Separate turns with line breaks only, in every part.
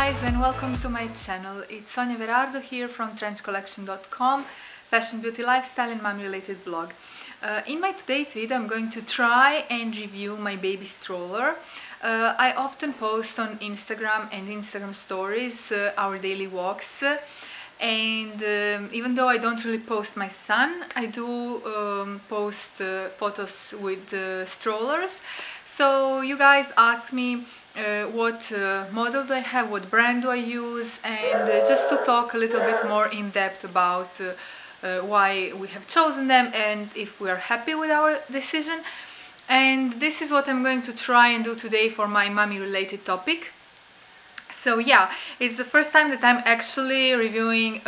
guys, and welcome to my channel. It's SoniaVerardo here from trenchcollection.com, fashion, beauty, lifestyle and mom related blog. In my today's video I'm going to try and review my baby stroller. I often post on Instagram and Instagram stories our daily walks, and even though I don't really post my son, I do post photos with strollers. So you guys ask me what model do I have, what brand do I use, and just to talk a little bit more in depth about why we have chosen them and if we are happy with our decision. And this is what I'm going to try and do today for my mommy related topic. So yeah, it's the first time that I'm actually reviewing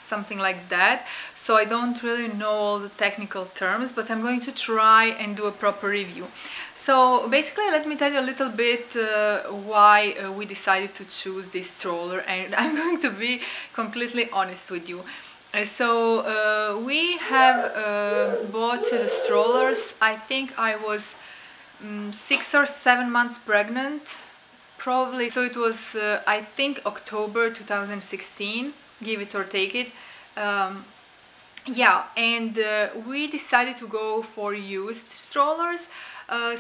something like that, so I don't really know all the technical terms, but I'm going to try and do a proper review. So basically, let me tell you a little bit why we decided to choose this stroller, and I'm going to be completely honest with you. We have bought the strollers. I think I was 6 or 7 months pregnant, probably. So it was, I think, October 2016, give it or take it. Yeah, and we decided to go for used strollers.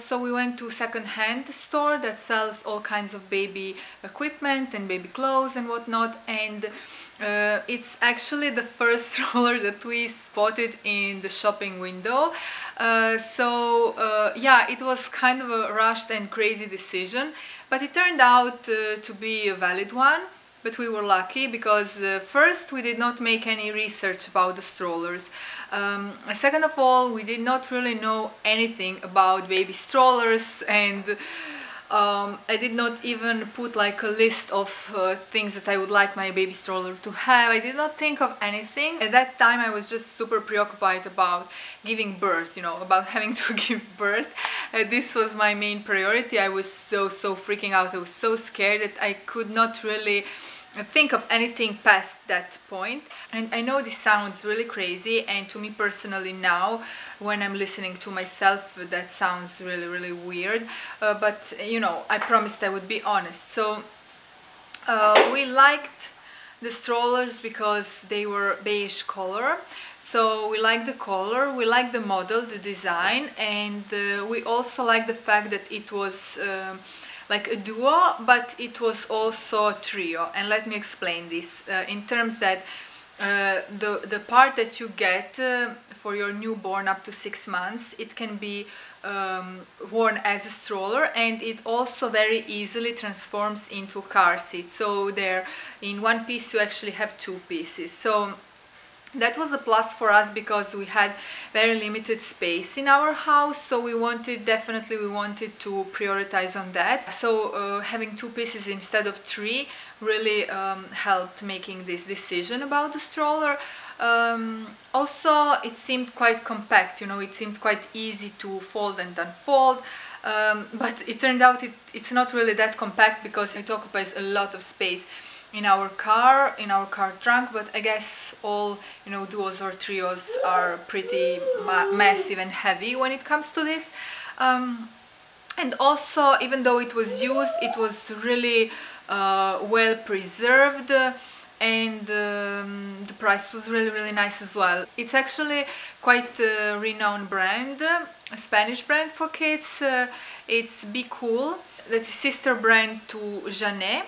So we went to a second-hand store that sells all kinds of baby equipment and baby clothes and whatnot, and it's actually the first stroller that we spotted in the shopping window. Yeah, it was kind of a rushed and crazy decision, but it turned out to be a valid one. But we were lucky because first, we did not make any research about the strollers. Second of all, we did not really know anything about baby strollers, and I did not even put like a list of things that I would like my baby stroller to have. I did not think of anything. At that time I was just super preoccupied about giving birth, you know, about having to give birth. This was my main priority. I was so freaking out. I was so scared that I could not really think of anything past that point. And I know this sounds really crazy, and to me personally now, when I'm listening to myself, that sounds really weird, but you know, I promised I would be honest. So we liked the strollers because they were beige color. So we like the color, we like the model, the design, and we also like the fact that it was like a duo, but it was also a trio. And let me explain this in terms that the part that you get for your newborn up to 6 months, it can be worn as a stroller, and it also very easily transforms into a car seat. So there, in one piece you actually have 2 pieces. So that was a plus for us because we had very limited space in our house, so we wanted to prioritize on that. So having 2 pieces instead of 3 really helped making this decision about the stroller. Also, it seemed quite compact, you know, it seemed quite easy to fold and unfold, but it turned out it's not really that compact because it occupies a lot of space in our car trunk. But I guess all, you know, duos or trios are pretty massive and heavy when it comes to this. And also, even though it was used, it was really well preserved, and the price was really nice as well. It's actually quite a renowned brand, a Spanish brand for kids. It's Be Cool, that's a sister brand to Janet.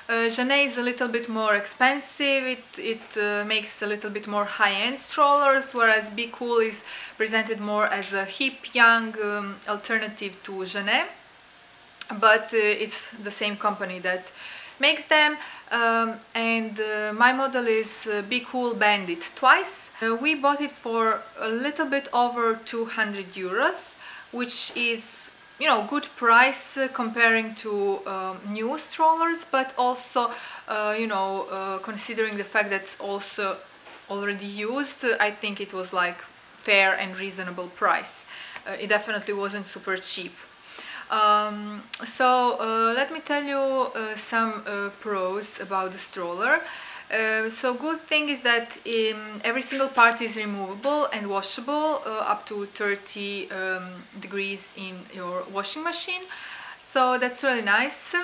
Janet is a little bit more expensive, it makes a little bit more high-end strollers, whereas Be Cool is presented more as a hip, young alternative to Janet. But it's the same company that makes them, and my model is Be Cool Bandit twice. We bought it for a little bit over 200 euros, which is, you know, good price comparing to new strollers, but also you know, considering the fact that it's also already used, I think it was like fair and reasonable price. It definitely wasn't super cheap. Let me tell you some pros about the stroller. So good thing is that every single part is removable and washable up to 30 degrees in your washing machine. So that's really nice.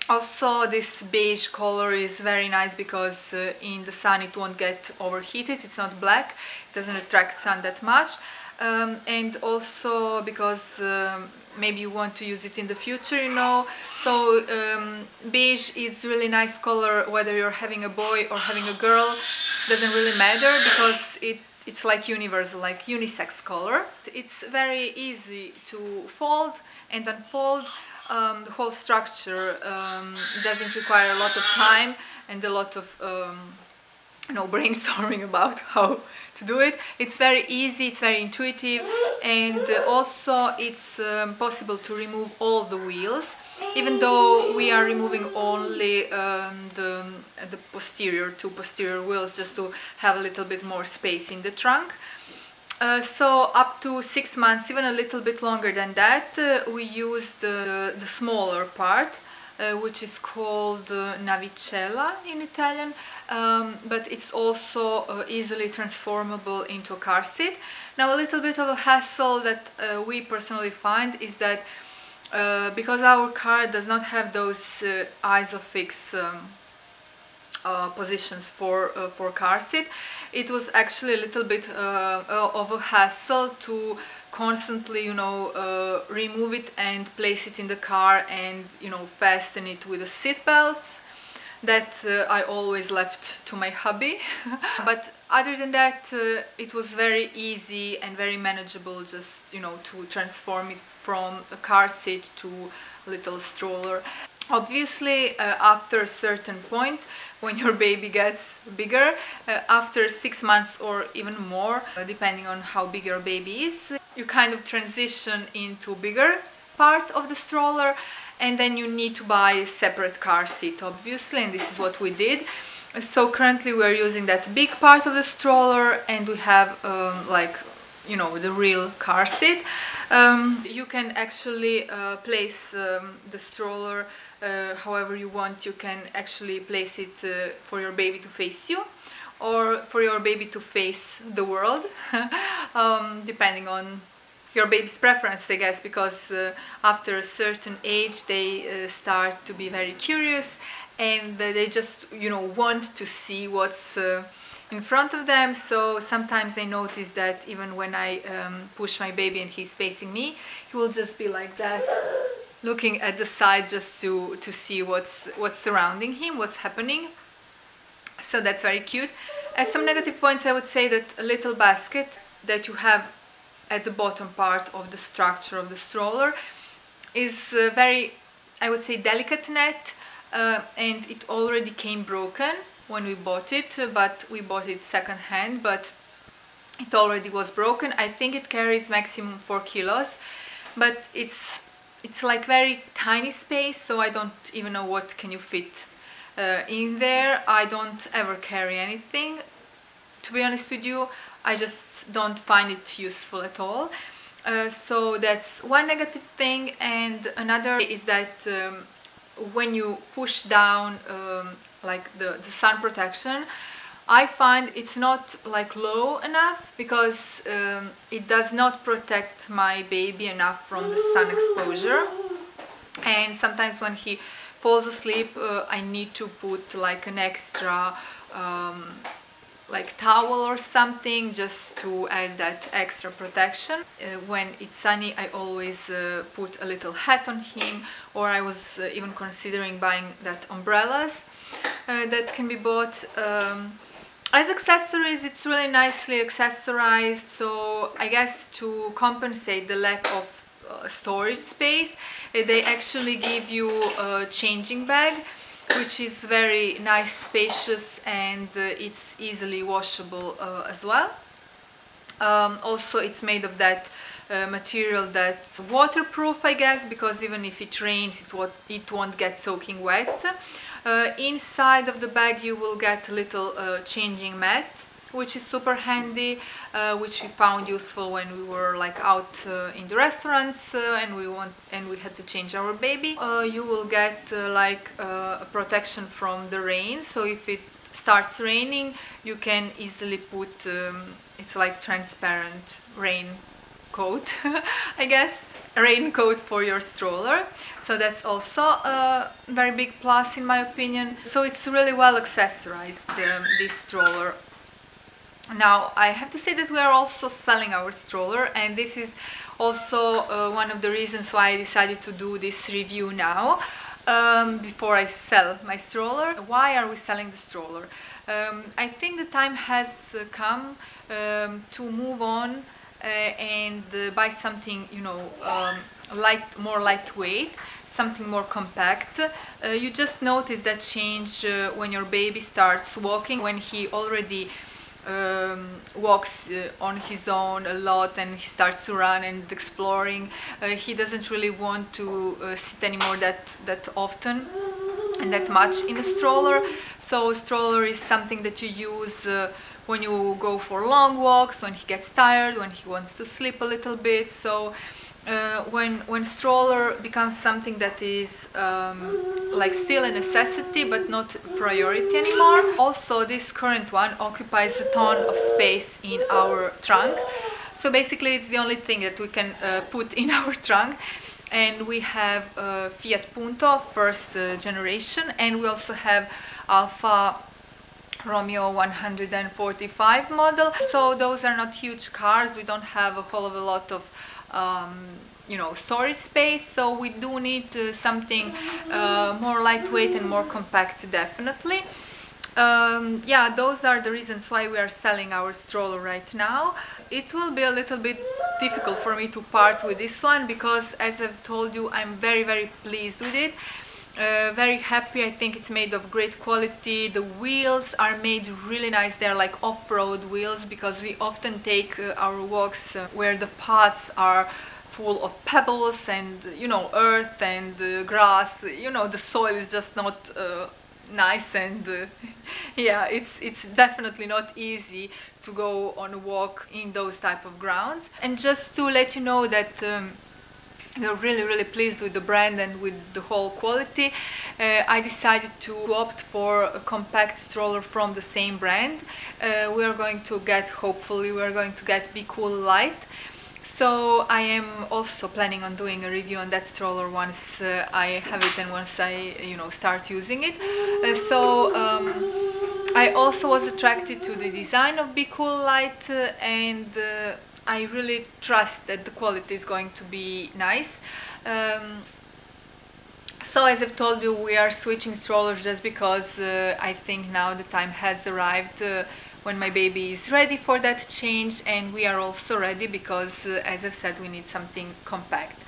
Also, this beige color is very nice because in the sun it won't get overheated. It's not black, it doesn't attract sun that much. And also because maybe you want to use it in the future, you know. So beige is really nice color whether you're having a boy or having a girl. Doesn't really matter because it's like universal, like unisex color. It's very easy to fold and unfold. The whole structure doesn't require a lot of time and a lot of brainstorming about how to do it. It's very easy, it's very intuitive, and also it's possible to remove all the wheels, even though we are removing only the two posterior wheels, just to have a little bit more space in the trunk. So up to 6 months, even a little bit longer than that, we use the smaller part, which is called navicella in Italian, but it's also easily transformable into a car seat. Now, a little bit of a hassle that we personally find is that because our car does not have those ISOFIX positions for car seat, it was actually a little bit of a hassle to constantly, remove it and place it in the car and, fasten it with the seat belts. That I always left to my hubby. But other than that, it was very easy and very manageable just, to transform it from a car seat to a little stroller. Obviously, after a certain point, when your baby gets bigger, after 6 months or even more, depending on how big your baby is, you kind of transition into bigger part of the stroller, and then you need to buy a separate car seat, obviously, and this is what we did. So currently we're using that big part of the stroller, and we have the real car seat. You can actually place the stroller however you want. You can actually place it for your baby to face you, or for your baby to face the world, depending on your baby's preference, I guess, because after a certain age they start to be very curious, and they just want to see what's in front of them. So sometimes I notice that even when I push my baby and he's facing me, he will just be like that, looking at the side just to see what's surrounding him, what's happening. So that's very cute. As some negative points, I would say that a little basket that you have at the bottom part of the structure of the stroller is very, I would say, delicate net, and it already came broken when we bought it, but we bought it second hand, but it already was broken. I think it carries maximum 4 kilos, but it's like very tiny space, so I don't even know what can you fit in there. I don't ever carry anything, to be honest with you. I just don't find it useful at all. So that's one negative thing. And another is that when you push down like the sun protection, I find it's not like low enough, because it does not protect my baby enough from the sun exposure. And sometimes when he falls asleep, I need to put like an extra like towel or something, just to add that extra protection. When it's sunny, I always put a little hat on him, or I was even considering buying that umbrellas that can be bought. As accessories, it's really nicely accessorized, so I guess to compensate the lack of storage space, they actually give you a changing bag, which is very nice, spacious, and it's easily washable as well. Also, it's made of that material that's waterproof, I guess, because even if it rains, it won't get soaking wet. Inside of the bag you will get a little changing mat, which is super handy, which we found useful when we were like out in the restaurants and we had to change our baby. You will get like a protection from the rain, so if it starts raining you can easily put it's like transparent rain coat I guess. raincoat for your stroller. So that's also a very big plus in my opinion. So it's really well accessorized, this stroller. Now I have to say that we are also selling our stroller, and this is also one of the reasons why I decided to do this review now, before I sell my stroller. Why are we selling the stroller? I think the time has come to move on and buy something, you know, more lightweight, something more compact. You just notice that change when your baby starts walking, when he already walks on his own a lot and he starts to run and exploring. He doesn't really want to sit anymore that often and that much in a stroller. So a stroller is something that you use when you go for long walks, when he gets tired, when he wants to sleep a little bit. So when stroller becomes something that is like still a necessity but not priority anymore. Also, this current one occupies a ton of space in our trunk. So basically it's the only thing that we can put in our trunk. And we have Fiat Punto first generation, and we also have Alfa Romeo 145 model. So those are not huge cars. We don't have a whole of a lot of you know, storage space, so we do need something more lightweight and more compact, definitely. Yeah, those are the reasons why we are selling our stroller right now. It will be a little bit difficult for me to part with this one because, as I've told you, I'm very pleased with it. Very happy. I think it's made of great quality. The wheels are made really nice. They're like off-road wheels, because we often take our walks where the paths are full of pebbles and, you know, earth and grass. You know, the soil is just not nice, and yeah, it's definitely not easy to go on a walk in those type of grounds. And just to let you know that we're really pleased with the brand and with the whole quality, I decided to opt for a compact stroller from the same brand. We are going to get, hopefully, we are going to get Be Cool Light. So I am also planning on doing a review on that stroller once I have it and once I, you know, start using it. I also was attracted to the design of Be Cool Light, and I really trust that the quality is going to be nice. So as I've told you, we are switching strollers just because I think now the time has arrived when my baby is ready for that change, and we are also ready because, as I've said, we need something compact.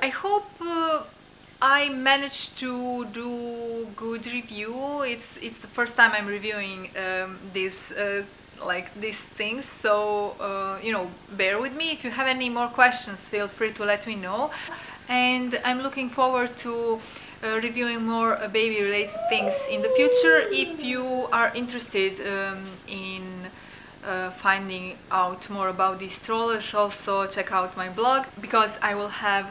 I hope I managed to do good review. It's the first time I'm reviewing these things, so you know, bear with me. If you have any more questions, feel free to let me know, and I'm looking forward to reviewing more baby related things in the future. If you are interested in finding out more about these strollers, also check out my blog, because I will have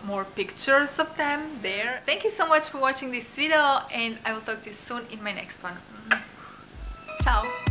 more pictures of them there. Thank you so much for watching this video, and I will talk to you soon in my next one. Ciao!